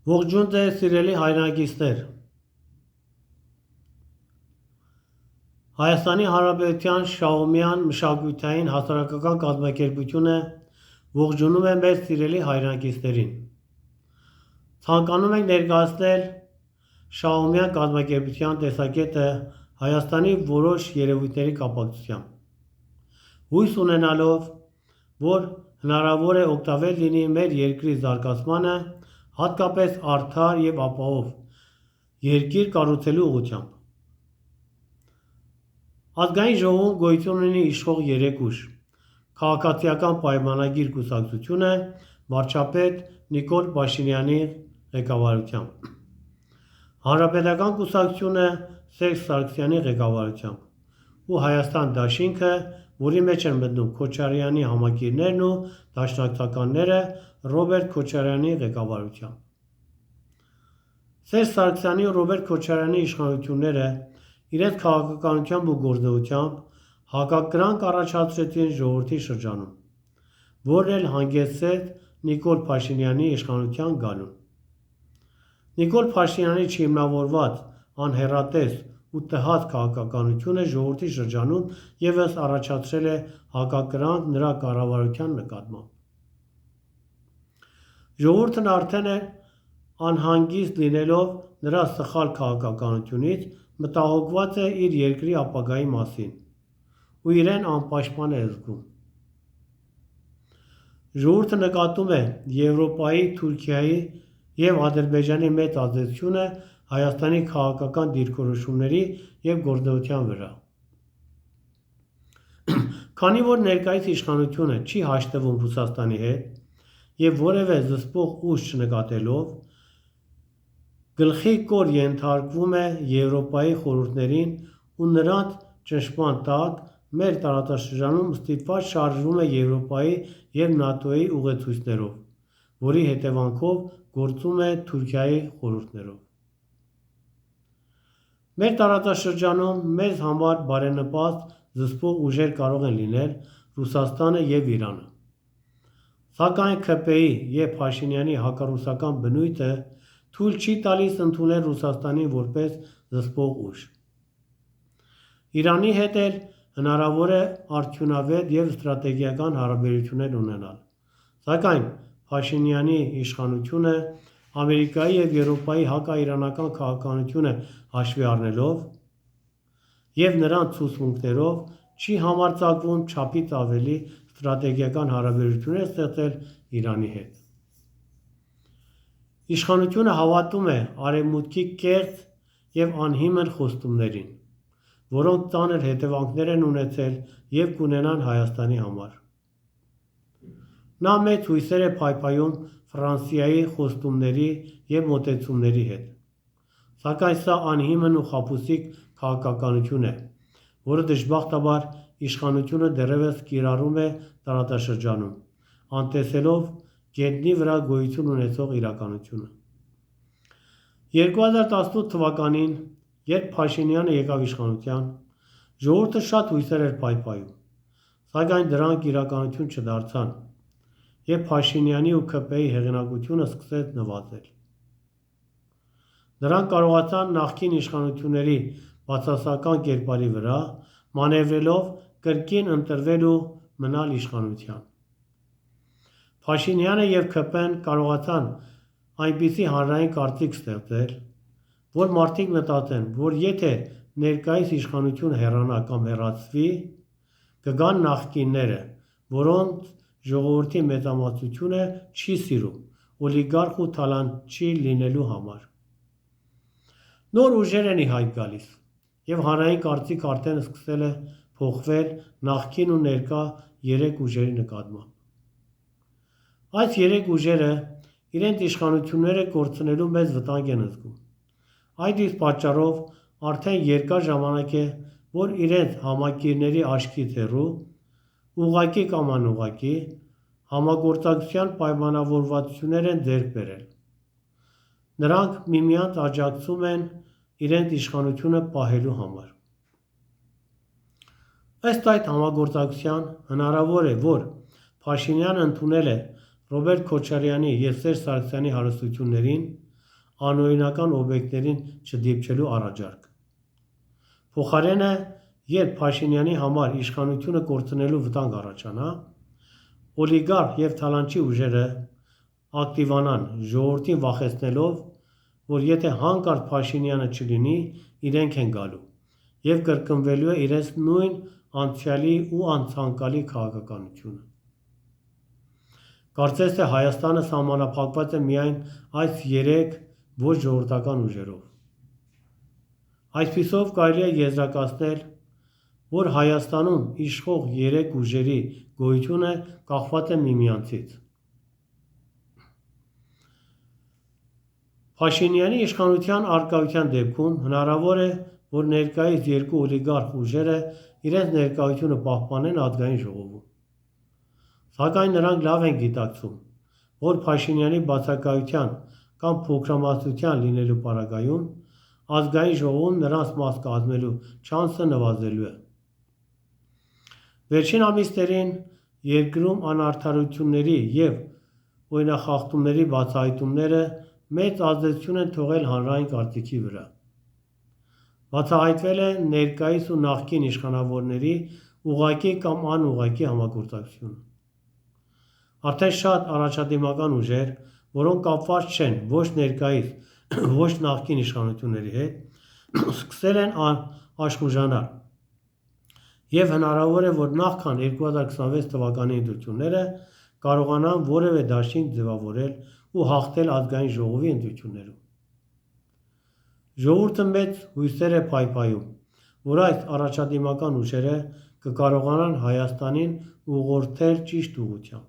Ողջույն ձեզ սիրելի հայրենակիցներ, Հայաստանի Հանրապետության Շահումյան մշակութային հասարակական կազմակերպությունը ողջունում է մեր սիրելի հայրենակիցներին։ Ցանկանում ենք ներկայացնել Շահումյան կազմակերպության տեսակետը Հայաստանի որոշ երևույթների կապակցությամբ, հույս ունենալով, որ հնարավոր է օգտավեր լինի մեր երկրի զարգացմանը, հատկապես արդար և ապահով երկիր կառուցելու ուղղությամբ։ Ազգային ժողովում գոյություն ունի իշխող երեք ուժ՝ Քաղաքացիական պայմանագիր կուսակցությունը վարչապետ Նիկոլ Փաշինյանի ղեկավարությամբ, Հանրապետական կուսակցությունը Սերժ Սարգսյանի ղեկավարությամբ ու Հայաստան դաշինքը, որի մեջ են մտնում Քոչարյանի համակիրներն ու դաշնակցականները Ռոբերտ Քոչարյանի ղեկավարությամբ։ Սերժ Սարգսյանի ու Ռոբերտ Քոչարյանի իշխանությունները իրենց քաղաքականությամբ ու գործողությամբ հակակրանք առաջացրեցին ժողովրդի շրջանում, որն էլ հանգեցրեց Նիկոլ Փաշինյանի իշխանության գալուն։ Նիկոլ Փաշինյանի չիմնավորված, անհեռատես ու տհաճ քաղաքականությունը ժողովրդի շրջանում ևս առաջացրել է հակակրանք նրա կառավարության նկատմամբ։ Ժողովուրդն արդեն անհանգիստ լինելով նրա սխալ քաղաքականությունից մտահոգված է իր երկրի ապագայի մասին ու իրեն անպաշտպան է զգում։ Ժողովուրդը նկատում է Եվրոպայի, Թուրքիայի և Ադրբեջանի մեծ ազդեցությունը Հայաստանի քաղաքական դիրքորոշումների և գործունեության վրա։ Քանի որ ներկայիս իշխանությունը չի հաշտվում Ռուսաստանի հետ և որևէ զսպող ուժ չնկատելով, գլխիկոր ենթարկվում է Եվրոպայի խորհուրդներին ու նրանց ճնշման տակ մեր տարածաշրջանում ստիպված շարժվում է Եվրոպայի և ՆԱՏՕ-ի ուղեցույցներով, որի հետևանքով գործում է Թուրքիայի խորհուրդներով։ Մեր տարածաշրջանում մեզ համար բարենպաստ զսպող ուժեր կարող են լինել Ռուսաստանը և Իրանը, սակայն ՔՊԻ և Փաշինյանի հակառուսական բնույթը թույլ չի տալիս ընդունել Ռուսաստանին որպես զսպող ուժ։ Իրանի հետ էլ հնարավոր է արդյունավետ և ստրատեգիական հարաբերություններ ունենալ, սակայն Փաշինյանի իշխանությունը Ամերիկայի և Եվրոպայի հակաիրանական քաղաքականությունը հաշվի առնելով և նրանց ցուցմունքներով չի համարձակվում չափից ավելի ստրատեգիական հարաբերություններ ստեղծել Իրանի հետ։ Իշխանությունը հավատում է Արևմուտքի կեղծ և անհիմն խոստումներին, որոնք ծանր հետևանքներ են ունեցել և կունենան Հայաստանի համար։ Նա մեծ հույսեր է փայփայում Ֆրանսիայի խոստումների և մոտեցումների հետ, սակայն սա անհիմն ու խաբուսիկ քաղաքականություն է, որը դժբախտաբար իշխանությունը դեռևս կիրառում է տարածաշրջանում, անտեսելով գետնի վրա գոյություն ունեցող իրականությունը։ 2018 թվականին, երբ Փաշինյանը եկավ իշխանության, ժողովուրդը շատ հույսեր էր փայփայում, սակայն դրանք իրականություն չդարձան, և Փաշինյանի ու ՔՊԻ հեղինակությունը սկսեց նվազել։ Նրանք կարողացան նախկին իշխանությունների բացասական կերպարի վրա մանևրելով կրկին ընտրվել ու մնալ իշխանության։ Փաշինյանը և ՔՊ-ն կարողացան այնպիսի հանրային կարծիք ստեղծել, որ մարդիկ մտածեն, որ եթե ներկայիս իշխանությունը հեռանա կամ հեռացվի, կգան նախկինները, որոնց ժողովրդի մեծամասնությունը չի սիրում օլիգարխ ու թալանչի լինելու համար։ Նոր ուժեր են ի հայտ գալիս, և հանրային կարծիքը արդեն սկսել է փոխվել նախկին ու ներկա երեք ուժերի նկատմամբ։ Այս երեք ուժերը իրենց իշխանությունները կորցնելու մեծ վտանգ են զգում։ Այդ իսկ պատճառով արդեն երկար ժամանակ է, որ իրենց համակիրների աչքից հեռու, ուղղակի կամ անուղղակի, համագործակցության պայմանավորվածություններ են ձեռք բերել։ Նրանք միմյանց աջակցում են իրենց իշխանությունը պահելու համար։ Ըստ այդ համագործակցության, հնարավոր է, որ Փաշինյանը ընդունել է Ռոբերտ Քոչարյանի և Սերժ Սարգսյանի հարստություններին, անօրինական օբյեկտներին չդիպչելու առաջարկ։ Փոխարենը, երբ Փաշինյանի համար իշխանությունը կորցնելու վտանգ առաջանա, օլիգարխ և թալանչի ուժերը ակտիվանան, ժողովրդին վախեցնելով, որ եթե հանկարծ Փաշինյանը չլինի, իրենք են գալու և կրկնվելու է իրենց նույն անցյալի ու անցանկալի քաղաքականությունը։ Կարծես թե Հայաստանը սահմանափակված է միայն այս երեք ոչ ժողովրդական ուժերով։ Այսպիսով կարելի է եզրակացնել, որ Հայաստանում իշխող երեք ուժերի գոյությունը կախված է միմյանցից։ Փաշինյանի իշխանության առկայության դեպքում հնարավոր է, որ ներկայիս երկու օլիգարխ ուժերը իրենց ներկայությունը պահպանեն Ազգային ժողովում։ Սակայն նրանք լավ են գիտակցում, որ Փաշինյանի բացակայության կամ փոքրամասնության լինելու պարագայում Ազգային ժողովում նրանց մաս կազմելու չանսը նվազելու է։ Վերջին ամիսներին երկրում անարդարությունների և օրինախախտումների բացահայտումները մեծ ազդեցություն են թողել հանրային կարծիքի վրա։ Բացահայտվել է ներկայիս ու նախկին իշխանավորների ուղղակի կամ անուղղակի համագործակցությունը։ Արդեն շատ առաջադիմական ուժեր, որոնք կապված չեն ոչ ներկայիս, ոչ նախկին իշխանությունների հետ, սկսել են աշխուժանալ, և հնարավոր է, որ նախքան 2026 թվականի ընտրությունները կարողանան որևէ դաշինք ձևավորել ու հաղթել Ազգային ժողովի ընտրություններում։ Ժողովուրդը մեծ հույսեր է փայփայում, որ այս առաջադիմական ուժերը կկարողանան Հայաստանին ուղղորդել ճիշտ ուղղությամբ։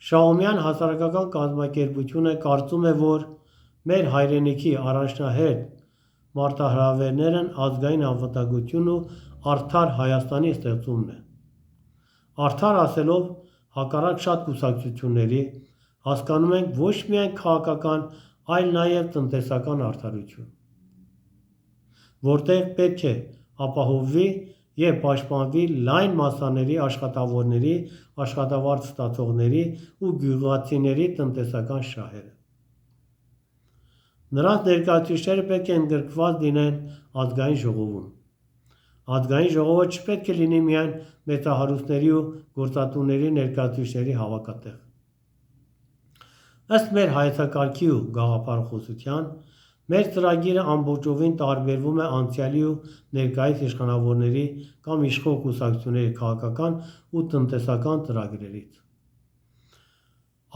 Շահումյան հասարակական կազմակերպությունը կարծում է, որ մեր հայրենիքի առաջնահերթ մարտահրավերներն ազգային անվտանգությունն ու արդար Հայաստանի ստեղծումն է։ Արդար ասելով, հակառակ շատ կուսակցությունների, հասկանում ենք ոչ միայն քաղաքական, այլ նաև տնտեսական արդարություն, որտեղ պետք է ապահովվի և պաշտպանվի լայն մասսաների աշխատավորների, աշխատավարձ ստացողների ու գյուղացիների տնտեսական շահերը։ Նրանց ներկայացուցիչները պետք է ընդգրկված լինեն Ազգային ժողովում։ Ազգային ժողովը չպետք է լինի միայն մեծահարուստների ու գործատուների ներկայացուցիչների հավաքատեղ։ Ըստ մեր հայեցակարգի ու գաղափարախոսության, մեր ծրագիրը ամբողջովին տարբերվում է անցյալի ու ներկայիս իշխանավորների կամ իշխող կուսակցությունների քաղաքական ու տնտեսական ծրագրերից։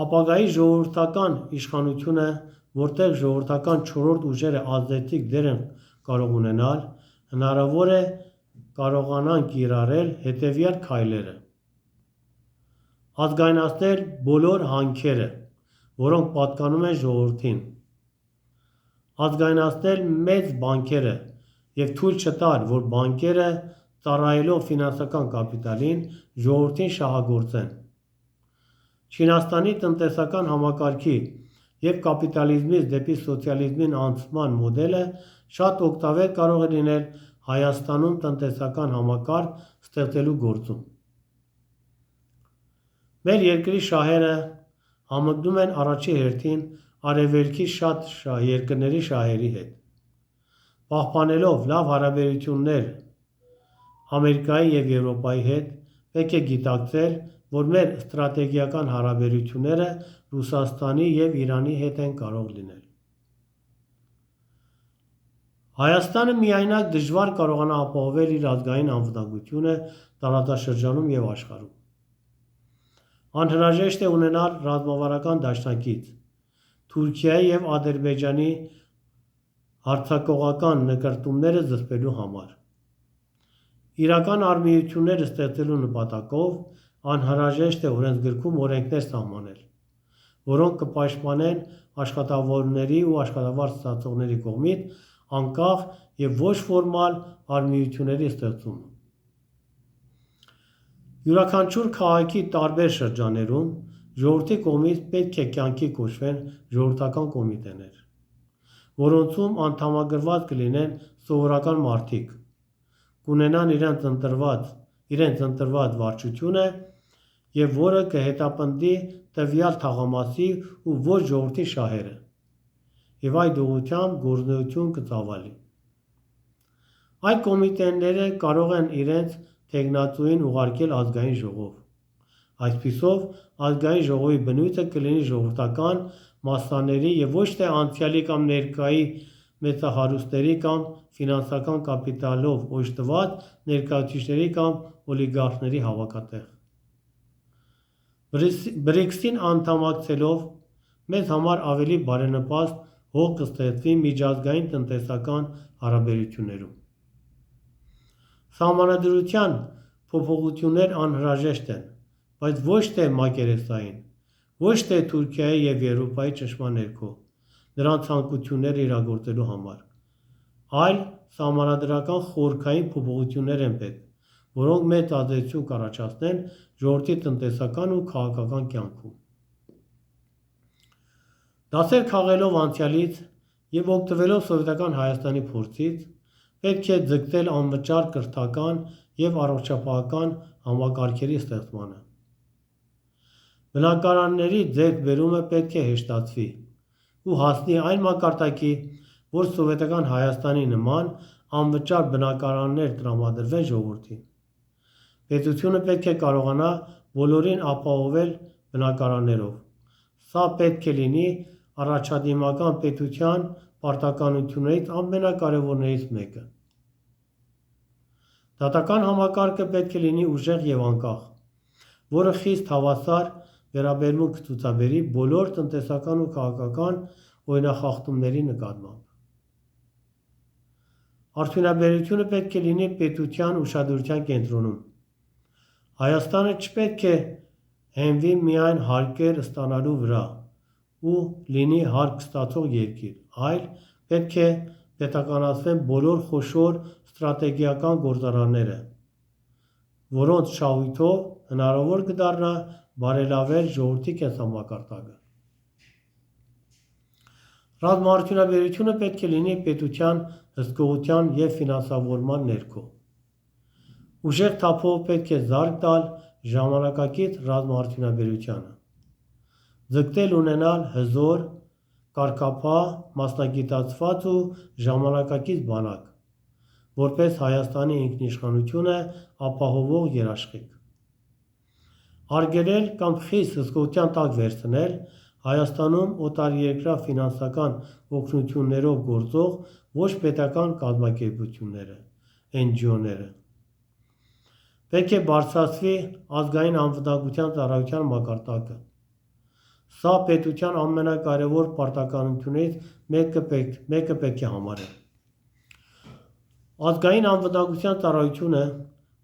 Ապագայի ժողովրդական իշխանությունը, որտեղ ժողովրդական չորրորդ ուժերը ազդեցիկ դեր են կարող ունենալ, հնարավոր է կարողանան կիրառել հետևյալ քայլերը. ազգայնացնել բոլոր հանքերը, որոնք պատկանում են ժողովրդին, ազգայնացնել մեծ բանկերը և թույլ չտալ, որ բանկերը, ծառայելով ֆինանսական կապիտալին, ժողովրդին շահագործեն։ Չինաստանի տնտեսական համակարգի և կապիտալիզմից դեպի սոցիալիզմի անցման մոդելը շատ օգտավեր կարող է լինել Հայաստանում տնտեսական համակարգ ստեղծելու գործում։ Մեր երկրի շահերը համընկնում են առաջին հերթին Արևելքի շատ երկրների շահերի հետ։ Պահպանելով լավ հարաբերություններ Ամերիկայի և Եվրոպայի հետ, պետք է գիտակցել, որ մեր ստրատեգիական հարաբերությունները Ռուսաստանի և Իրանի հետ են կարող լինել։ Հայաստանը միայնակ դժվար կարողանա ապահովել իր ազգային անվտանգությունը տարածաշրջանում և աշխարհում։ Անհրաժեշտ է ունենալ ռազմավարական դաշնակից Թուրքիայի և Ադրբեջանի հարձակողական նկրտումները զսպելու համար։ Իրական արմիություններ ստեղծելու նպատակով անհրաժեշտ է օրենսգրքում օրենքներ սահմանել, որոնք կպաշտպանեն աշխատավորների ու աշխատավարձ ստացողների կողմից անկախ և ոչ ֆորմալ արմիությունների ստեղծումը։ Յուրաքանչյուր քաղաքի տարբեր շրջաններում ժողովրդի կողմից պետք է կյանքի կոչվեն ժողովրդական կոմիտեներ, որոնցում անդամագրված կլինեն սովորական մարդիկ, կունենան իրենց ընտրված վարչությունը և որը կհետապնդի տվյալ թաղամասի ու ոչ ժողովրդի շահերը։ եւ այդ ուղղությամբ գործունեություն կծավալի։ Այդ կոմիտեները կարող են իրենց թեկնածուին ուղարկել ազգային ժողով։ Այսպիսով, ազգային ժողովի բնույթը կլինի ժողովրդական մասսաների եւ ոչ թե անցյալի կամ ներկայի մեծահարուստների կամ ֆինանսական կապիտալով օժտված ներկայացուցիչների կամ օլիգարխների հավաքատեղ։ BRICS-ին անդամակցելով մեզ համար ավելի բարենպաստ հող կստեղծվի միջազգային տնտեսական հարաբերություններում։ Սահմանադրության փոփոխություններ անհրաժեշտ են, բայց ոչ թե մակերեսային, ոչ թե Թուրքիայի եւ Եվրոպայի ճնշման ներքո նրանց ցանկությունները իրագործելու համար, այլ սահմանադրական խորքային փոփոխություններ են պետք, որոնք մեծ ազդեցություն կառաջացնեն ժողովրդի տնտեսական ու քաղաքական կյանքում։ Դասեր քաղելով անցյալից եւ օգտվելով սովետական Հայաստանի փորձից, պետք է ձգտել անվճար կրթական եւ առողջապահական համակարգերի ստեղծմանը։ Բնակարանների ձեռքբերումը պետք է հեշտացվի ու հասնի այն մակարդակի, որ սովետական Հայաստանի նման անվճար բնակարաններ տրամադրվեն ժողովրդին։ Պետությունը պետք է կարողանա բոլորին ապահովել բնակարաններով։ Սա պետք է լինի առաջադիմական պետության պարտականություններից ամենակարևորներից մեկը։ Դատական համակարգը պետք է լինի ուժեղ եւ անկախ, որը խիստ հավասար վերաբերմունք կցուցաբերի բոլոր տնտեսական ու քաղաքական օրինախախտումների նկատմամբ։ Արդյունաբերությունը պետք է լինի պետության ուշադրության կենտրոնում։ Հայաստանը չպետք է հենվի միայն հարկեր ստանալու վրա ու լինի հարկ ստացող երկիր, այլ պետք է պետականացվեն բոլոր խոշոր ստրատեգիական գործարանները, որոնց շահույթով հնարավոր կդառնա բարելավել ժողովրդի կենսամակարդակը։ Ռազմաարդյունաբերությունը պետք է լինի պետության հսկողության եւ ֆինանսավորման ներքո։ Ուժեղ թափով պետք է զարկ տալ ժամանակակից ռազմաարդյունաբերությանը։ Ձգտել ունենալ հզոր, կարգապահ, մասնագիտացված ու ժամանակակից բանակ, որպես Հայաստանի ինքնիշխանությունը ապահովող երաշխիք։ Արգելել կամ խիստ հսկողության տակ վերցնել Հայաստանում օտարերկրյա ֆինանսական օգնություններով գործող ոչ պետական կազմակերպությունները, NGO-ները։ Պետք է բարձրացվի ազգային անվտանգության ծառայության մակարդակը։ Սա պետության ամենակարևոր պարտականություններից մեկը պետք է համարել։ Ազգային անվտանգության ծառայությունը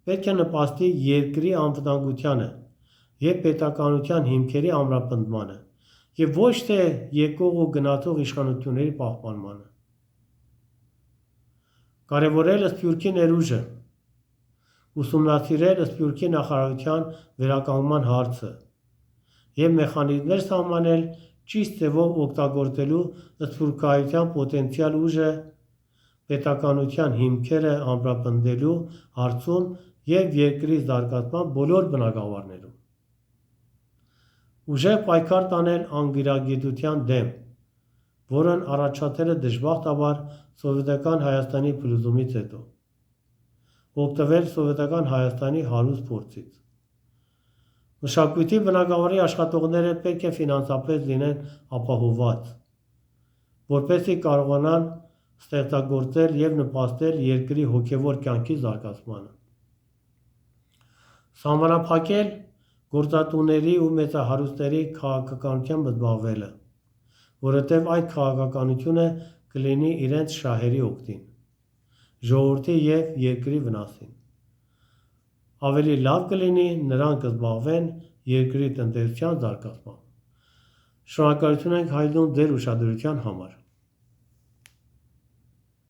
պետք է նպաստի երկրի անվտանգությանը եւ պետականության հիմքերի ամրապնդմանը եւ ոչ թե եկող ու գնացող իշխանությունների պահպանմանը։ Կարևորել Սփյուռքի ներուժը, ուսումնասիրել Սփյուռքի նախարարության վերականգնման հարցը եւ մեխանիզմներ սահմանել ճիշտ ձևով օգտագործելու սփյուռքահայության պոտենցիալ ուժը պետականության հիմքերը ամրապնդելու հարցում եւ երկրի զարգացման բոլոր բնագավառներում։ Ուժեղ պայքար տանել անգիրագիտության դեմ, որն առաջացել է դժբախտաբար սովետական Հայաստանի փլուզումից հետո։ Օգտվել սովետական Հայաստանի հարուստ փորձից։ Մշակույթի բնագավառի աշխատողները պետք է ֆինանսապես լինեն ապահովված, որպեսզի կարողանան ստեղծագործել եւ նպաստել երկրի հոգեվոր կյանքի զարգացմանը։ Սահմանափակել գործատուների ու մեծահարուստների քաղաքականությամբ զբաղվելը, որովհետև այդ քաղաքականությունը կլինի իրենց շահերի օգտին, ժողովրդի եւ երկրի վնասին։ Ավելի լավ կլինի նրանք կզբաղվեն երկրի տնտեսության զարգացմամբ։ Շնորհակալություն ենք հայտնում ձեր ուշադրության համար։